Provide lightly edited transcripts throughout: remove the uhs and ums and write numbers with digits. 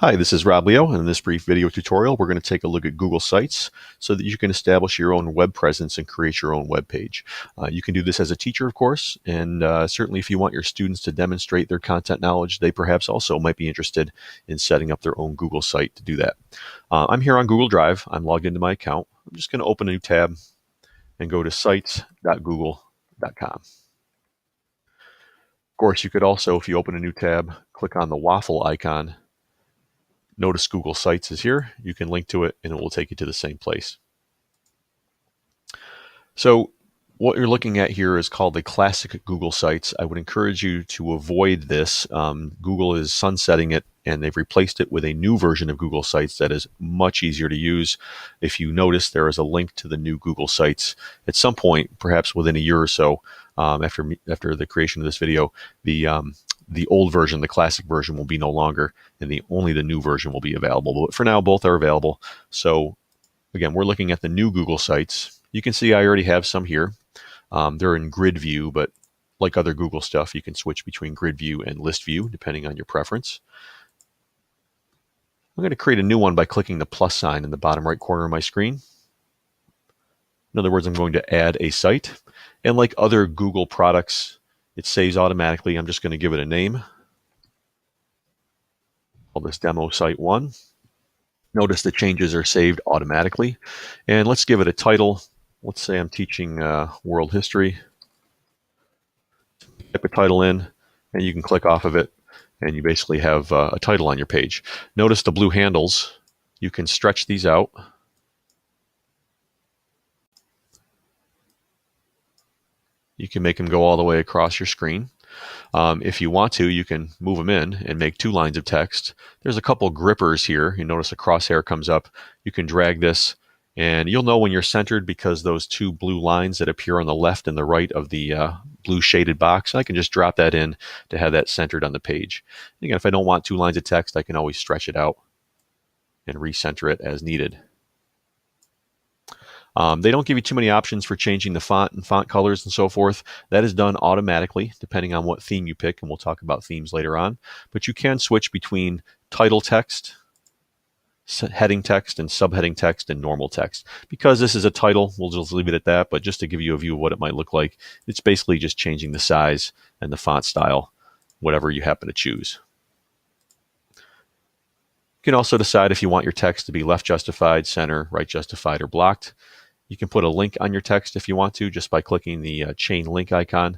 Hi, this is Rob Leo, and in this brief video tutorial, we're going to take a look at Google Sites so that you can establish your own web presence and create your own web page. You can do this as a teacher, of course, and certainly if you want your students to demonstrate their content knowledge, they perhaps also might be interested in setting up their own Google site to do that. I'm here on Google Drive. I'm logged into my account. I'm just going to open a new tab and go to sites.google.com. Of course, you could also, if you open a new tab, click on the waffle icon. Notice Google Sites is here. You can link to it and it will take you to the same place. So what you're looking at here is called the classic Google Sites. I would encourage you to avoid this. Google is sunsetting it and they've replaced it with a new version of Google Sites that is much easier to use. If you notice, there is a link to the new Google Sites at some point, perhaps within a year or so after the creation of this video. The old version, the classic version, will be no longer, and only the new version will be available. But for now, both are available. So again, we're looking at the new Google Sites. You can see I already have some here. They're in grid view, but like other Google stuff, you can switch between grid view and list view depending on your preference. I'm going to create a new one by clicking the plus sign in the bottom right corner of my screen. In other words, I'm going to add a site. And like other Google products, it saves automatically. I'm just going to give it a name. Call this Demo Site 1. Notice the changes are saved automatically. And let's give it a title. Let's say I'm teaching world history. Type a title in, and you can click off of it, and you basically have a title on your page. Notice the blue handles. You can stretch these out. You can make them go all the way across your screen. If you want to, you can move them in and make 2 lines of text. There's a couple grippers here. You notice a crosshair comes up. You can drag this, and you'll know when you're centered because those 2 blue lines that appear on the left and the right of the blue shaded box, I can just drop that in to have that centered on the page. Again, if I don't want 2 lines of text, I can always stretch it out and recenter it as needed. They don't give you too many options for changing the font and font colors and so forth. That is done automatically depending on what theme you pick, and we'll talk about themes later on. But you can switch between title text, heading text, and subheading text, and normal text. Because this is a title, we'll just leave it at that, but just to give you a view of what it might look like, it's basically just changing the size and the font style, whatever you happen to choose. You can also decide if you want your text to be left justified, center, right justified, or blocked. You can put a link on your text if you want to, just by clicking the chain link icon.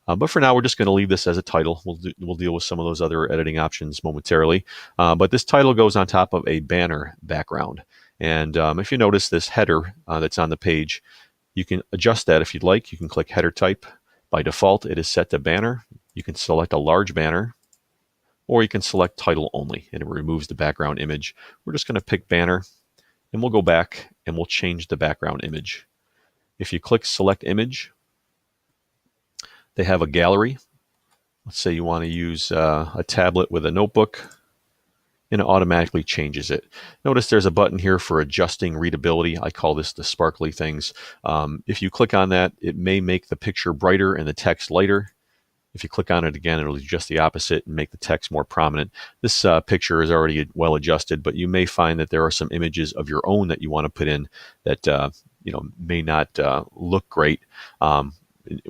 But for now, we're just going to leave this as a title. We'll deal with some of those other editing options momentarily. But this title goes on top of a banner background. And if you notice this header that's on the page, you can adjust that if you'd like. You can click header type. By default, it is set to banner. You can select a large banner, or you can select title only, and it removes the background image. We're just going to pick banner, and we'll go back and we'll change the background image. If you click select image, they have a gallery. Let's say you want to use a tablet with a notebook, and it automatically changes it. Notice there's a button here for adjusting readability. I call this the sparkly things. If you click on that, it may make the picture brighter and the text lighter. If you click on it again, it'll do just the opposite and make the text more prominent. This picture is already well adjusted, but you may find that there are some images of your own that you want to put in that may not look great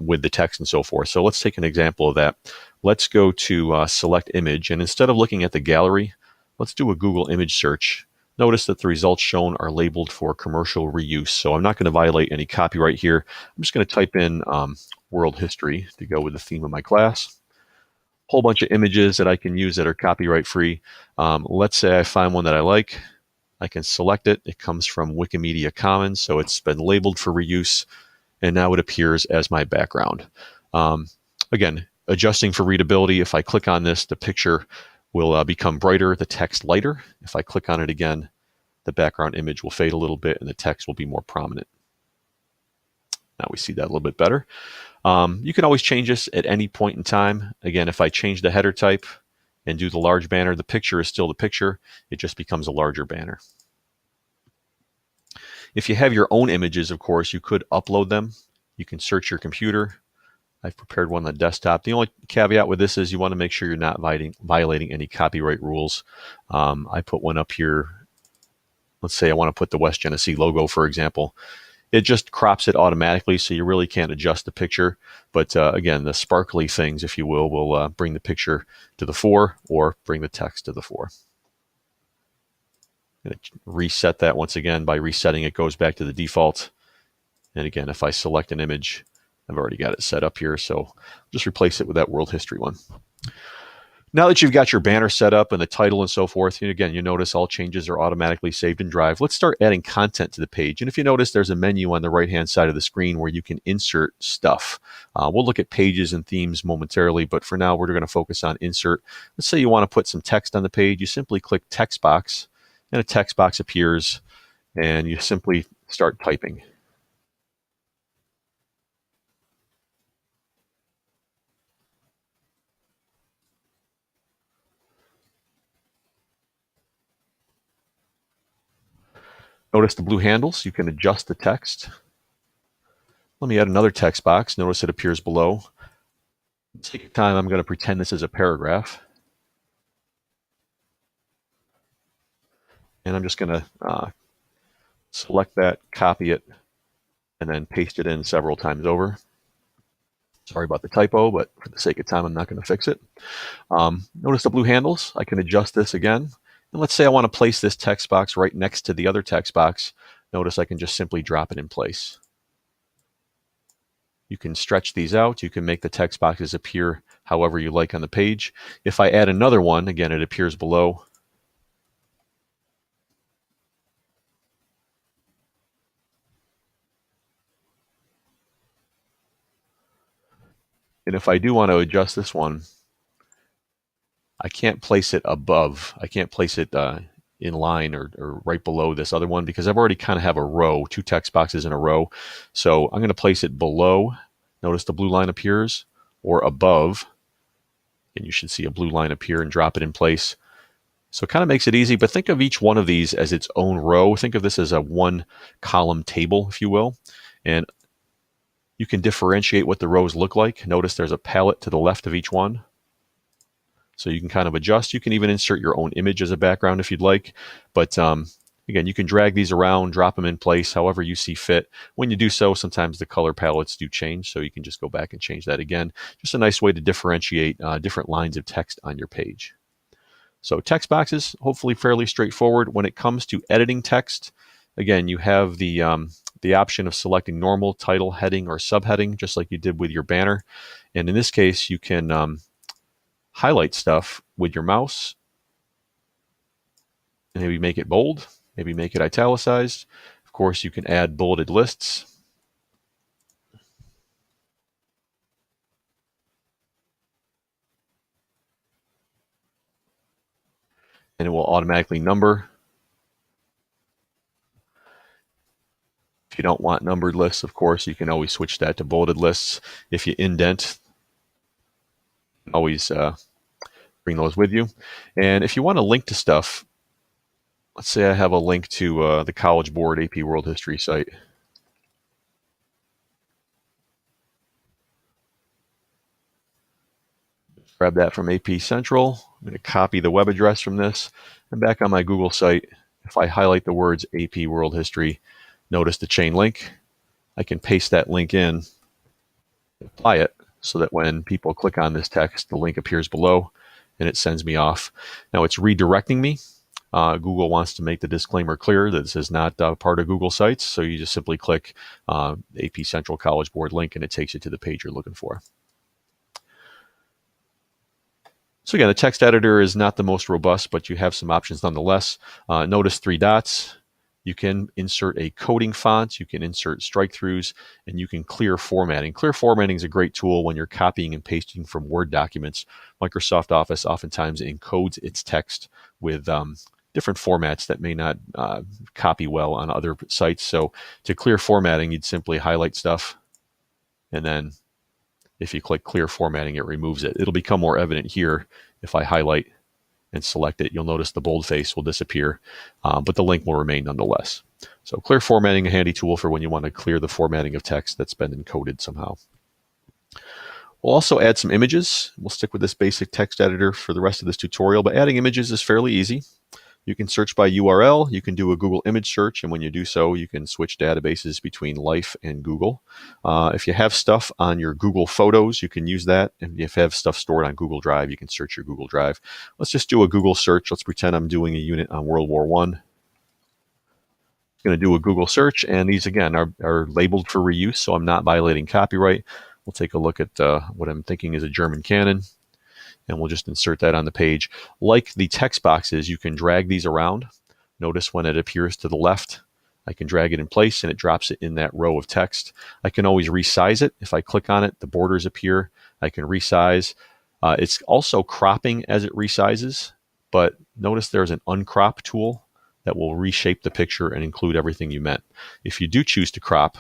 with the text and so forth. So let's take an example of that. Let's go to select image, and instead of looking at the gallery, let's do a Google image search. Notice that the results shown are labeled for commercial reuse. So I'm not going to violate any copyright here. I'm just going to type in world history to go with the theme of my class. Whole bunch of images that I can use that are copyright free. Let's say I find one that I like. I can select it. It comes from Wikimedia Commons, so it's been labeled for reuse, and now it appears as my background. Again, adjusting for readability, if I click on this, the picture will become brighter, the text lighter. If I click on it again, the background image will fade a little bit and the text will be more prominent. Now we see that a little bit better. You can always change this at any point in time. Again, if I change the header type and do the large banner, the picture is still the picture. It just becomes a larger banner. If you have your own images, of course, you could upload them. You can search your computer. I've prepared one on the desktop. The only caveat with this is you want to make sure you're not violating any copyright rules. I put one up here. Let's say I want to put the West Genesee logo, for example. It just crops it automatically, so you really can't adjust the picture. But again, the sparkly things, if you will bring the picture to the fore or bring the text to the fore. I'm going to reset that once again. By resetting, it goes back to the default. And again, if I select an image, I've already got it set up here, so I'll just replace it with that world history one. Now that you've got your banner set up and the title and so forth, again, you notice all changes are automatically saved in Drive. Let's start adding content to the page. And if you notice, there's a menu on the right-hand side of the screen where you can insert stuff. We'll look at pages and themes momentarily, but for now, we're going to focus on insert. Let's say you want to put some text on the page. You simply click text box, and a text box appears, and you simply start typing. Notice the blue handles. You can adjust the text. Let me add another text box. Notice it appears below. Take your time. I'm going to pretend this is a paragraph. And I'm just going to select that, copy it, and then paste it in several times over. Sorry about the typo, but for the sake of time, I'm not going to fix it. Notice the blue handles. I can adjust this again. And let's say I want to place this text box right next to the other text box. Notice I can just simply drop it in place. You can stretch these out. You can make the text boxes appear however you like on the page. If I add another one, again, it appears below. And if I do want to adjust this one, I can't place it above. I can't place it in line or right below this other one because I've already kind of have a row, two text boxes in a row. So I'm going to place it below. Notice the blue line appears, or above. And you should see a blue line appear and drop it in place. So it kind of makes it easy, but think of each one of these as its own row. Think of this as a one column table, if you will. And you can differentiate what the rows look like. Notice there's a palette to the left of each one. So you can kind of adjust. You can even insert your own image as a background if you'd like. But again, you can drag these around, drop them in place however you see fit. When you do so, sometimes the color palettes do change, so you can just go back and change that again. Just a nice way to differentiate different lines of text on your page. So text boxes, hopefully fairly straightforward. When it comes to editing text, again, you have the option of selecting normal, title, heading, or subheading, just like you did with your banner. And in this case, you can highlight stuff with your mouse, and maybe make it bold, maybe make it italicized. Of course, you can add bulleted lists. And it will automatically number. If you don't want numbered lists, of course, you can always switch that to bulleted lists. If you indent, always bring those with you. And if you want to link to stuff, let's say I have a link to the College Board AP World History site. Grab that from AP Central. I'm going to copy the web address from this. And back on my Google site, if I highlight the words AP World History, notice the chain link. I can paste that link in, apply it, so that when people click on this text, the link appears below and it sends me off. Now it's redirecting me. Google wants to make the disclaimer clear that this is not part of Google Sites, so you just simply click AP Central College Board link and it takes you to the page you're looking for. So again, the text editor is not the most robust, but you have some options nonetheless. Notice 3 dots. You can insert a coding font, you can insert strike-throughs, and you can clear formatting. Clear formatting is a great tool when you're copying and pasting from Word documents. Microsoft Office oftentimes encodes its text with different formats that may not copy well on other sites. So to clear formatting, you'd simply highlight stuff, and then if you click clear formatting, it removes it. It'll become more evident here if I highlight and select it. You'll notice the boldface will disappear, but the link will remain nonetheless. So clear formatting, a handy tool for when you want to clear the formatting of text that's been encoded somehow. We'll also add some images. We'll stick with this basic text editor for the rest of this tutorial, but adding images is fairly easy. You can search by URL, you can do a Google image search, and when you do so, you can switch databases between Life and Google. If you have stuff on your Google Photos, you can use that. And if you have stuff stored on Google Drive, you can search your Google Drive. Let's just do a Google search. Let's pretend I'm doing a unit on World War I. I'm going to do a Google search, and these, again, are labeled for reuse, so I'm not violating copyright. We'll take a look at what I'm thinking is a German cannon, and we'll just insert that on the page. Like the text boxes, you can drag these around. Notice when it appears to the left, I can drag it in place and it drops it in that row of text. I can always resize it. If I click on it, the borders appear. I can resize. It's also cropping as it resizes, but notice there's an uncrop tool that will reshape the picture and include everything you meant. If you do choose to crop,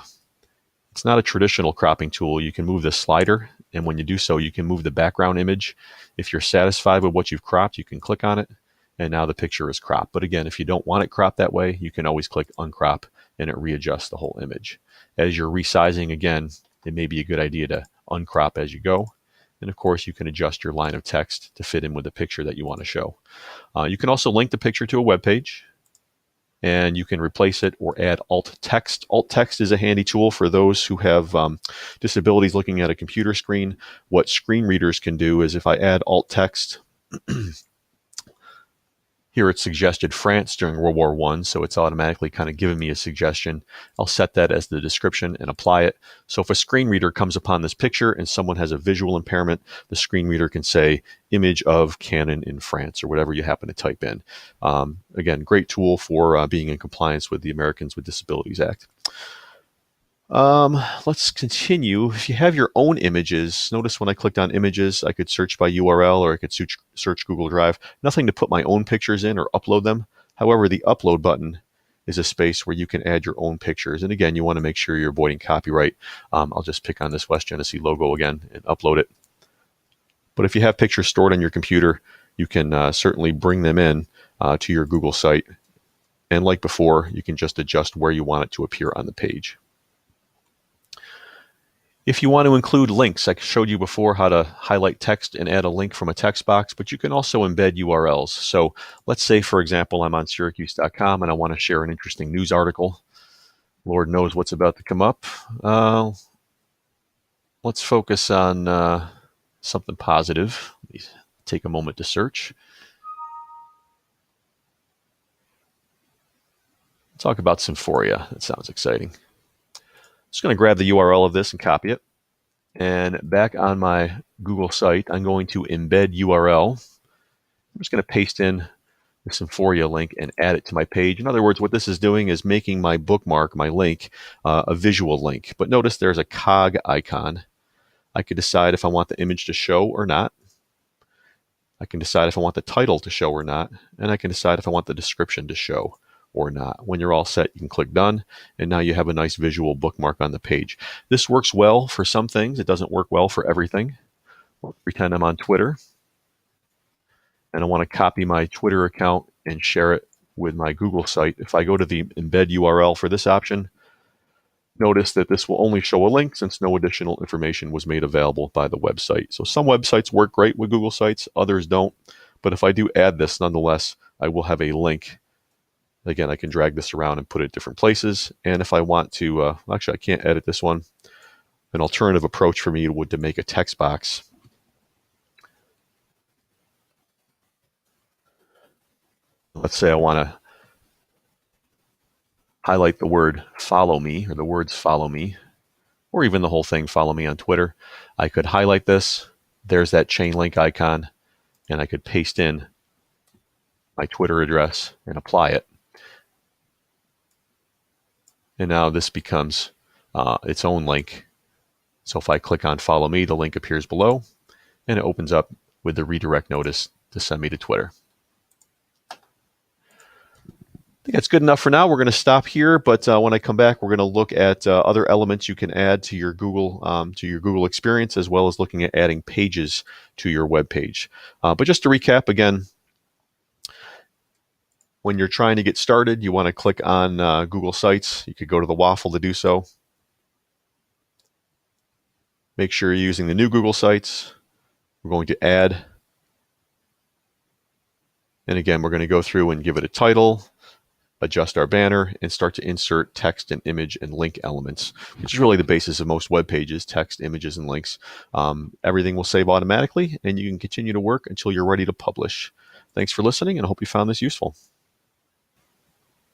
it's not a traditional cropping tool. You can move the slider, and when you do so, you can move the background image. If you're satisfied with what you've cropped, you can click on it, and now the picture is cropped. But again, if you don't want it cropped that way, you can always click uncrop, and it readjusts the whole image. As you're resizing, again, it may be a good idea to uncrop as you go. And of course, you can adjust your line of text to fit in with the picture that you want to show. You can also link the picture to a web page, and you can replace it or add alt text. Alt text is a handy tool for those who have disabilities looking at a computer screen. What screen readers can do is if I add alt text, here it's suggested France during World War I, so it's automatically kind of giving me a suggestion. I'll set that as the description and apply it. So if a screen reader comes upon this picture and someone has a visual impairment, the screen reader can say image of cannon in France or whatever you happen to type in. Again, great tool for being in compliance with the Americans with Disabilities Act. Let's continue. If you have your own images, notice when I clicked on images, I could search by URL or I could search Google Drive. Nothing to put my own pictures in or upload them. However, the upload button is a space where you can add your own pictures. And again, you want to make sure you're avoiding copyright. I'll just pick on this West Genesee logo again and upload it. But if you have pictures stored on your computer, you can certainly bring them in to your Google site. And like before, you can just adjust where you want it to appear on the page. If you want to include links, I showed you before how to highlight text and add a link from a text box, but you can also embed URLs. So let's say, for example, I'm on Syracuse.com and I want to share an interesting news article. Lord knows what's about to come up. Let's focus on something positive. Let me take a moment to search. Talk about Symphoria. That sounds exciting. Just going to grab the URL of this and copy it. And back on my Google site, I'm going to embed URL. I'm just going to paste in the Symphoria link and add it to my page. In other words, what this is doing is making my bookmark, my link, a visual link. But notice there's a cog icon. I could decide if I want the image to show or not. I can decide if I want the title to show or not. And I can decide if I want the description to show or not. When you're all set, you can click done, and now you have a nice visual bookmark on the page. This works well for some things. It doesn't work well for everything. Let's pretend I'm on Twitter, and I want to copy my Twitter account and share it with my Google site. If I go to the embed URL for this option, notice that this will only show a link since no additional information was made available by the website. So some websites work great with Google Sites, others don't. But if I do add this, nonetheless, I will have a link. Again, I can drag this around and put it different places. And if I want to, actually, I can't edit this one. An alternative approach for me would to make a text box. Let's say I want to highlight the word follow me, or the words follow me, or even the whole thing, follow me on Twitter. I could highlight this. There's that chain link icon. And I could paste in my Twitter address and apply it. And now this becomes its own link. So if I click on follow me, the link appears below and it opens up with the redirect notice to send me to Twitter. I think that's good enough for now. We're going to stop here, but when I come back, we're going to look at other elements you can add to your Google experience, as well as looking at adding pages to your web page. But just to recap again, when you're trying to get started, you want to click on Google Sites. You could go to the waffle to do so. Make sure you're using the new Google Sites. We're going to add. And again, we're going to go through and give it a title, adjust our banner, and start to insert text and image and link elements, which is really the basis of most web pages: text, images, and links. Everything will save automatically, and you can continue to work until you're ready to publish. Thanks for listening, and I hope you found this useful.